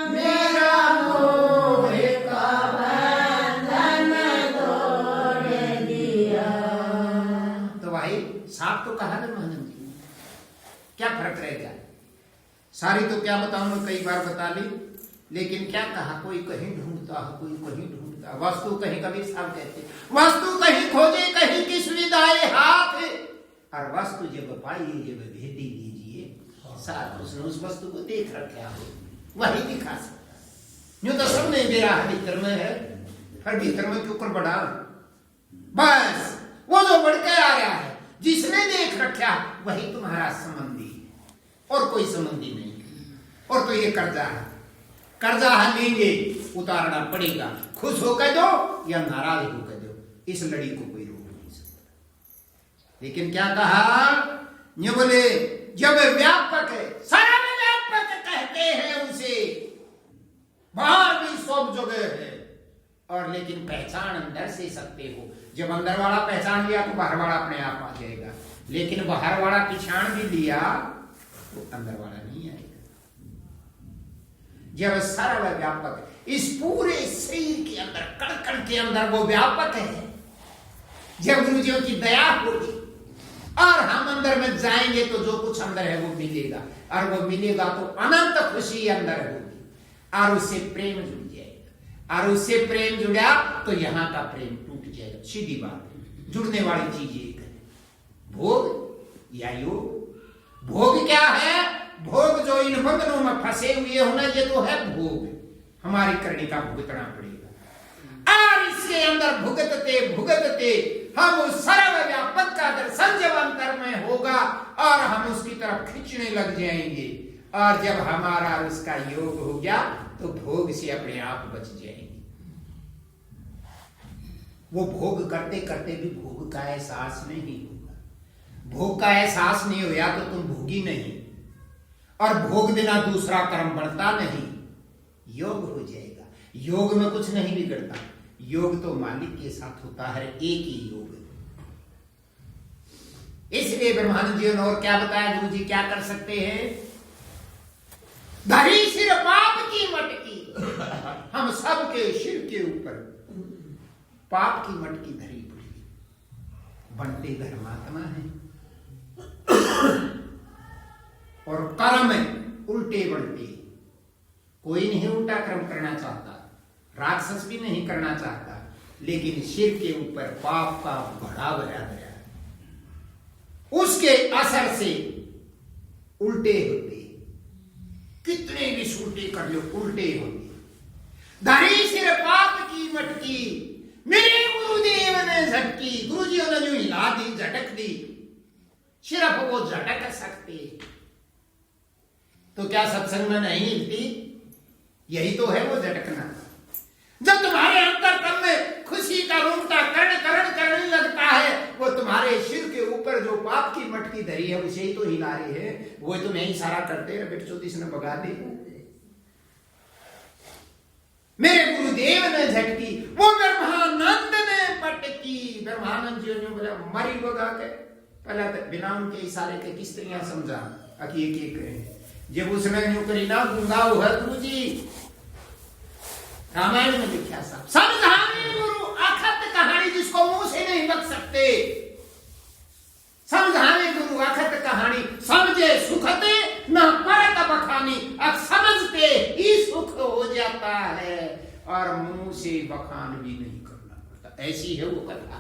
मेरा मोह का बंधन तोड़ दिया। तो भाई साफ तो कहा ना महानंद जी, क्या फर्क रह गया? सारी तो क्या बताऊं मैं कई बार बता ली, लेकिन क्या कहा, कोई कहीं ढूंढता है कोई कहीं ढूंढता, वस्तु कहीं, कबीर साहब कहते वस्तु कहीं खोजे कहीं की सुविधाएं हाथ, और वस्तु जब पाई जब भेटी दीजिए साथ उसने उस वस्तु को देख रखा हो वही दिखा सकता। यूं तो सब नहीं मेरा भीतर में है, पर भीतर में क्यों कर बढ़ा, बस वो जो बढ़ के आ रहा है जिसने देख रखा वही तुम्हारा संबंधी है और कोई संबंधी नहीं। और तो ये कर्जा है, कर्जा लेंगे उतारना पड़ेगा, खुश होकर दो या नाराज होकर दो, इस लड़ी को कोई रोक नहीं सकता। लेकिन क्या कहा, ये बोले जब व्यापक है सर्वव्यापक कहते हैं उसे, बाहर भी सब जगह है, और लेकिन पहचान अंदर से सकते हो। जब अंदर वाला पहचान लिया तो बाहर वाला अपने आप आ जाएगा, लेकिन बाहर वाला पहचान भी लिया तो अंदर वाला नहीं आएगा। जब सर्व व्यापक इस पूरे शरीर के अंदर कण कण के अंदर वो व्यापक है, जब गुरुजियों की दया होगी और हम अंदर में जाएंगे तो जो कुछ अंदर है वो मिलेगा, और वो मिलेगा तो अनंत खुशी अंदर होगी, और उससे प्रेम जुड़ जाएगा, और उससे प्रेम जुड़ा तो यहां का प्रेम टूट जाएगा। सीधी बात है, जुड़ने वाली चीज एक है, भोग या योग। भोग क्या है, भोग जो इन बंधनों में फंसे हुए होना, ये तो है भोग, हमारी करने का भुगतना पड़ेगा, और इसके अंदर भुगतते भुगतते हम उस सर्वव्यापक का दर्शन जब अंतर में होगा और हम उसकी तरफ खींचने लग जाएंगे, और जब हमारा उसका योग हो गया तो भोग से अपने आप बच जाएंगे। वो भोग करते करते भी भोग का एहसास नहीं होगा, भोग का एहसास नहीं होया तो तुम भोगी नहीं, और भोग बिना दूसरा कर्म बढ़ता नहीं, योग हो जाएगा। योग में कुछ नहीं बिगड़ता, योग तो मालिक के साथ होता है, एक ही योग। इसलिए ब्रह्मानंद जी ने और क्या बताया, गुरु जी क्या कर सकते हैं, धरी सिर पाप की मटकी, हम सबके सिर के ऊपर पाप की मटकी धरी पड़ी, बनते धर्मात्मा है और कर्म उल्टे बल्टे, कोई नहीं उल्टा कर्म करना चाहता, राक्षस भी नहीं करना चाहता, लेकिन सिर के ऊपर पाप का घड़ा भरा गया, उसके असर से उल्टे होते, कितने भी उल्टे कर लो उल्टे होते। धरी सिर पाप की मटकी मेरे गुरुदेव ने झटकी, गुरुजियों ने जो हिला दी झटक दी, सिर्फ वो झटक सकते, तो क्या सत्संग में नहीं हिलती? यही तो है वो झटकना। जब तुम्हारे अंतरतम में खुशी का रूंगटा करण करण करने लगता है, वो तुम्हारे सिर के ऊपर जो पाप की मटकी धरी है उसे ही तो हिला रही है, वो तुम्हें इशारा करते हैं बेट चौधरी ने भगा दे। मेरे गुरुदेव ने झटकी, वो ब्रह्मानंद ने पटकी। ब्रह्मानंद जी ने बोला मरी भगा के, पहले तो बिना उनके इशारे के किस तरह समझा, एक एक जब उसने यूं करी ना गूंगा वो है गुरु जी, रामायण में लिखा साहब, समझाने गुरु अखत कहानी जिसको मुंह से नहीं बक सकते, समझाने गुरु अखत कहानी, समझे सुखते न परत बखानी, अब समझते ही सुख हो जाता है और मुंह से बखान भी नहीं करना पड़ता। ऐसी है वो कथा,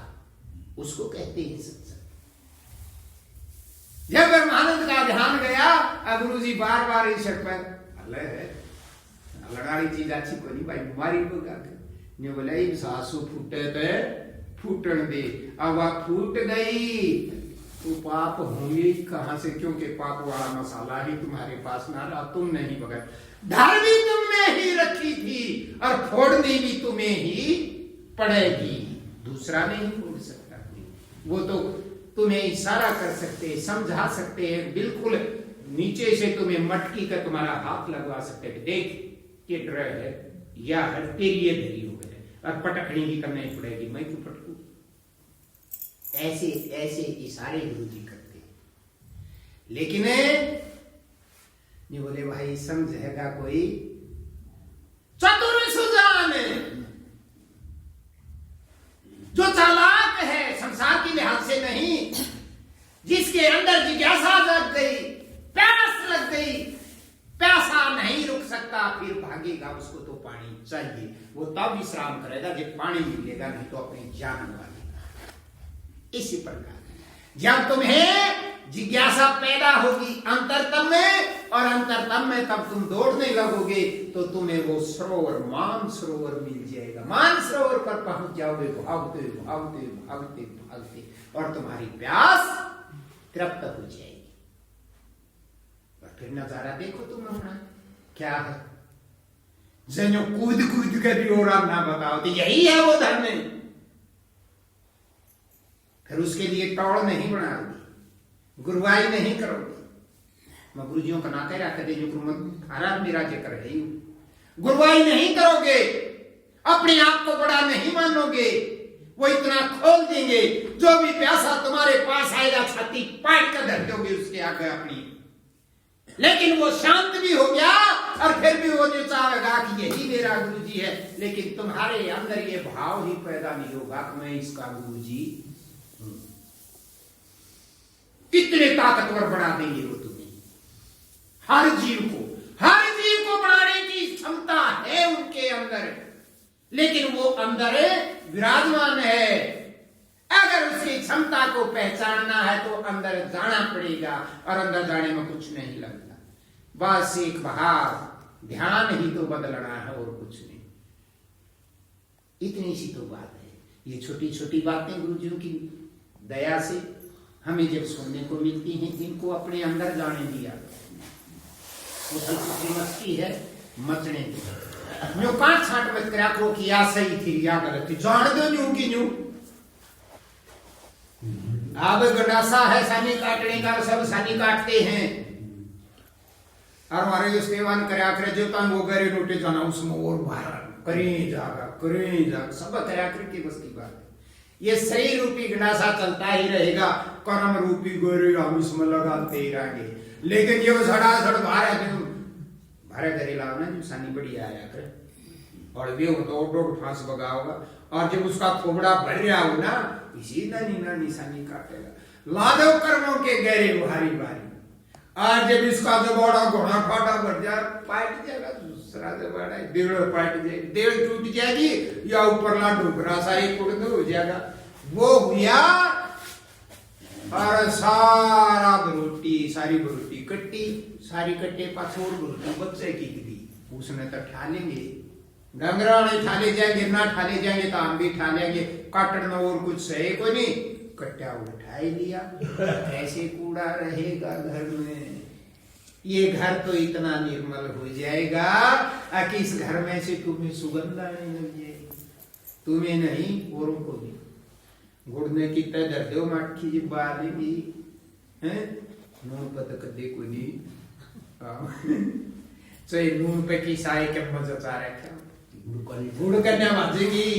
उसको कहते हैं सत्संग। जब ब्रह्मानंद का ध्यान गया, गुरु जी बार बार इस पर लगाड़ी चीज अच्छी को नहीं भाई, बीमारी को क्या बोले सासू फूटे तो फूटन दे, अब वह फूट गई तो पाप होंगे कहां से, क्योंकि पाप वाला मसाला ही तुम्हारे पास ना रहा, तुम नहीं बगैर धर भी तुमने ही रखी थी और फोड़नी भी तुम्हें ही पड़ेगी, दूसरा नहीं फोड़ सकता। वो तो तुम्हें इशारा कर सकते, समझा सकते हैं, बिल्कुल नीचे से तुम्हें मटकी का तुम्हारा हाथ लगवा सकते हैं, देख ये ड्र है या तेरी ये धरी हो गए और पटकनी की करनी पड़ेगी, मैं क्यों पटकू। ऐसे ऐसे इशारे गुरु जी करते हैं। लेकिन ये बोले भाई समझेगा कोई, चतुर सुजान जो चालाक है संसार के लिहाज से नहीं, जिसके अंदर जिज्ञासा जग गई, प्यास लग गई, प्यासा नहीं रुक सकता, फिर भागेगा, उसको तो पानी चाहिए, वो तब विश्राम करेगा जब पानी मिलेगा, नहीं तो अपनी जान वालेगा। इसी प्रकार जब तुम्हें जिज्ञासा पैदा होगी अंतरतम में, और अंतरतम में तब तुम दौड़ने लगोगे तो तुम्हें वो सरोवर मान सरोवर मिल जाएगा, मान सरोवर पर पहुंच जाओगे, भागते भागते भागते भागते, और तुम्हारी प्यास तृप्त हो जाएगी। और फिर नजारा देखो तुम अपना क्या है, जो कूद कूद कर और ना बताओ तो यही है वो धर्म। फिर उसके लिए टौड़ नहीं बनाओगे, गुरुवाई नहीं करोगे। मैं गुरुजियों का ना कह रहा कदे जो गुरु मेरा जिक्र है, गुरुवाई नहीं करोगे, अपने आप को बड़ा नहीं मानोगे, वो इतना खोल देंगे, जो भी प्यासा तुम्हारे पास आएगा छाती पाट कर धर दोगे उसके आगे अपनी। लेकिन वो शांत भी हो गया और फिर भी वो जो चाहेगा कि यही मेरा गुरु जी है, लेकिन तुम्हारे अंदर ये भाव ही पैदा नहीं होगा कि मैं इसका गुरु जी। कितने ताकतवर बना देंगे वो तुम्हें, हर जीव को बनाने की क्षमता है उनके अंदर, लेकिन वो अंदर विराजमान है। अगर उसकी क्षमता को पहचानना है तो अंदर जाना पड़ेगा, और अंदर जाने में कुछ नहीं लगता, बस एक बाहर ध्यान ही तो बदलना है और कुछ नहीं। इतनी सी तो बात है। ये छोटी छोटी बातें गुरुजियों की दया से हमें जब सुनने को मिलती हैं, जिनको अपने अंदर जाने दिया, उधर कुछ मस्ती है मचने दी, न्यू काट छाट मत करा करो कि या सही थी या गलत थी, जान दो न्यू की न्यू। अब गंडासा है सानी काटने का, सब सानी काटते हैं, और हमारे जो सेवन करा करे जो तन वो गरे रोटे जाना उसमें और बाहर करें जागा सब करा करके बस की बात है। ये शरीर रूपी गंडासा चलता ही रहेगा, कर्म रूपी गोरे हम इसमें लगाते ही रहेंगे, लेकिन ये झड़ भारे घरे लाओ ना जो सानी बड़ी आया करे, और वे तो डोड फांस बगाओगा, और जब उसका खोबड़ा भर रहा हो ना, इसी नानी सानी काटेगा, लादो कर्मों के गहरे भारी भारी, और जब इसका जबड़ा घोड़ा फाटा भर जाए पाट जाएगा, दूसरा जबड़ा देड़ पाट जाएगी, देड़ टूट जाएगी या ऊपर ला डूबरा सारी कुड़ हो जाएगा। वो हुआ और सारी बरोटी कट्टी, सारी कट्टे पाछोड़ बरोटी बच्चे की दी, उसने तो ठा लेंगे, डंगरा नहीं ठाले जाएंगे, ना ठाले जाएंगे तो हम भी ठा लेंगे, काटन में और कुछ सही कोई नहीं, कट्टा उठा ही लिया। ऐसे कूड़ा रहेगा घर में, ये घर तो इतना निर्मल हो जाएगा कि इस घर में से तुम्हें सुगंध आने लग जाएगी, तुम्हें नहीं औरों को भी। घुड़ने की तरह दो मटकी जी बालेगी हैं, नून पता कदे को नहीं, चाहे नून पे की साए के मजा चाह रखा गुड़ करने मजेगी।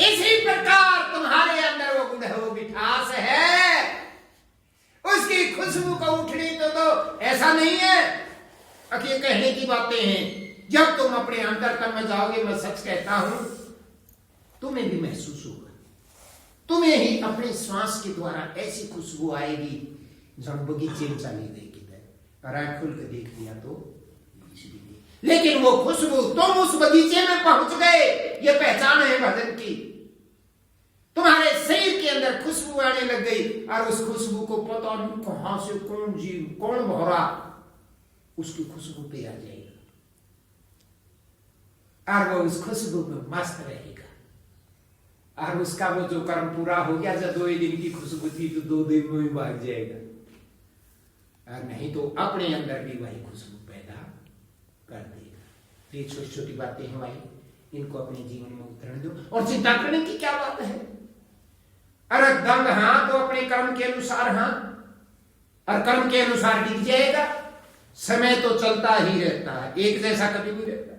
इसी प्रकार तुम्हारे अंदर वो गुड़ है, वो मिठास है, उसकी खुशबू को उठनी तो ऐसा नहीं है अब ये कहने की बातें हैं। जब तुम अपने अंतरतम में जाओगे, मैं सच कहता हूं, तुम्हें भी महसूस होगा, तुम्हें ही अपने श्वास के द्वारा ऐसी खुशबू आएगी जब बगीचे में चली गई किधर और आंख खुल के देख लिया तो इसलिए। लेकिन वो खुशबू, तुम उस बगीचे में पहुंच गए, ये पहचान है भजन की। तुम्हारे शरीर के अंदर खुशबू आने लग गई और उस खुशबू को पता नहीं कहां से कौन जीव, कौन भौरा उसकी खुशबू पे आ जाएगा और वो उस खुशबू में मस्त रहेगा। और उसका वो जो कर्म पूरा हो गया, जब 2 दिन की खुशबू थी तो 2 दिन में ही भाग जाएगा, और नहीं तो अपने अंदर भी वही खुशबू पैदा कर देगा। ये छोटी छोटी बातें हैं भाई, इनको अपने जीवन में उतरने दो। और चिंता करने की क्या बात है? अरे दंग हाँ तो अपने कर्म के अनुसार हाँ, और कर्म के अनुसार टिक जाएगा। समय तो चलता ही रहता है, एक जैसा कभी भी रहता है।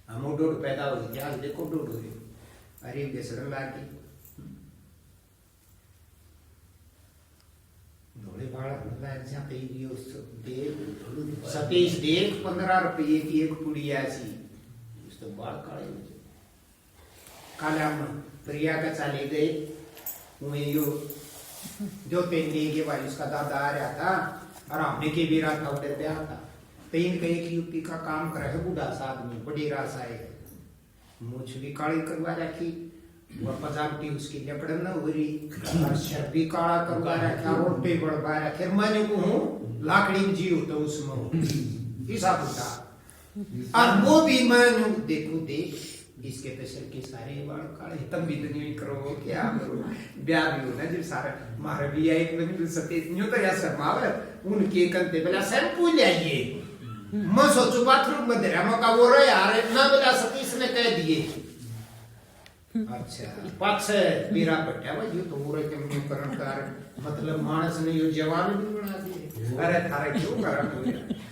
हम डोड पैदा हो गया, देखो डोड हो गई, अरे बेसर लागी धोले सतीश देख 15 रुपये की एक पुड़ी ऐसी, उस तो बाल काले हो जाए। कल हम प्रिया का चले गए, यो जो पेन लेंगे भाई, उसका दादा आ रहा था और हमने के भी रहा था, उधर पे आता पेन का एक यूपी का काम कर रहा है, बूढ़ा सा आदमी, बड़ी रास आए, मुझ भी काली करवा रखी, और पजामटी उसकी लकड़न न हो रही, और शर भी काला करवा रखा, और पे बढ़वा रखे। मैंने को हूँ लाकड़ी में जी होता उसमें ऐसा होता, और वो भी मैंने देखो देख इसके पेशर के सारे बाल काले, तब भी तो नहीं करो, क्या करो, ब्याह भी होना जब सारा मारे भी आए एक सतीश न्यू तो या शर्मावे उनके कंते बेला शैम्पू ले आइए, मैं सोचू बाथरूम में दे रहा का वो रहे यार ना, बेला सतीश ने कह दिए। अच्छा पाछ मेरा बट्टा भाई ये तो हो रहे के करण कार, मतलब मानस ने यो जवान भी बना दिए। अरे थारे क्यों करण,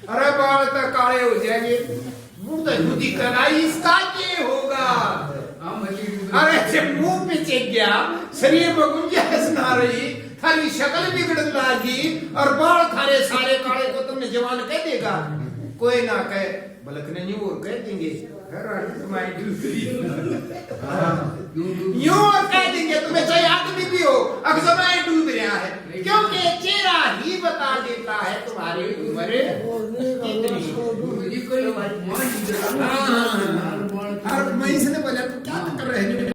अरे बाल तो काले हो जाएंगे, मुंह तो दूधी कराई, इसका क्या होगा? अरे जब मुंह पे चेक गया, शरीर में गुंजाइश ना रही, थारी शक्ल बिगड़ लागी और बाल थारे सारे काले को तुमने जवान कह देगा? कोई ना कहे, बलक ने न्यू और कह देंगे यूं और कह देंगे तुम्हें, चाहे आदमी भी हो अब समय डूब रहा है, क्योंकि चेहरा ही बता देता है तुम्हारी उम्र कितनी। और मैं इसने बोला तू क्या कर रहे हैं?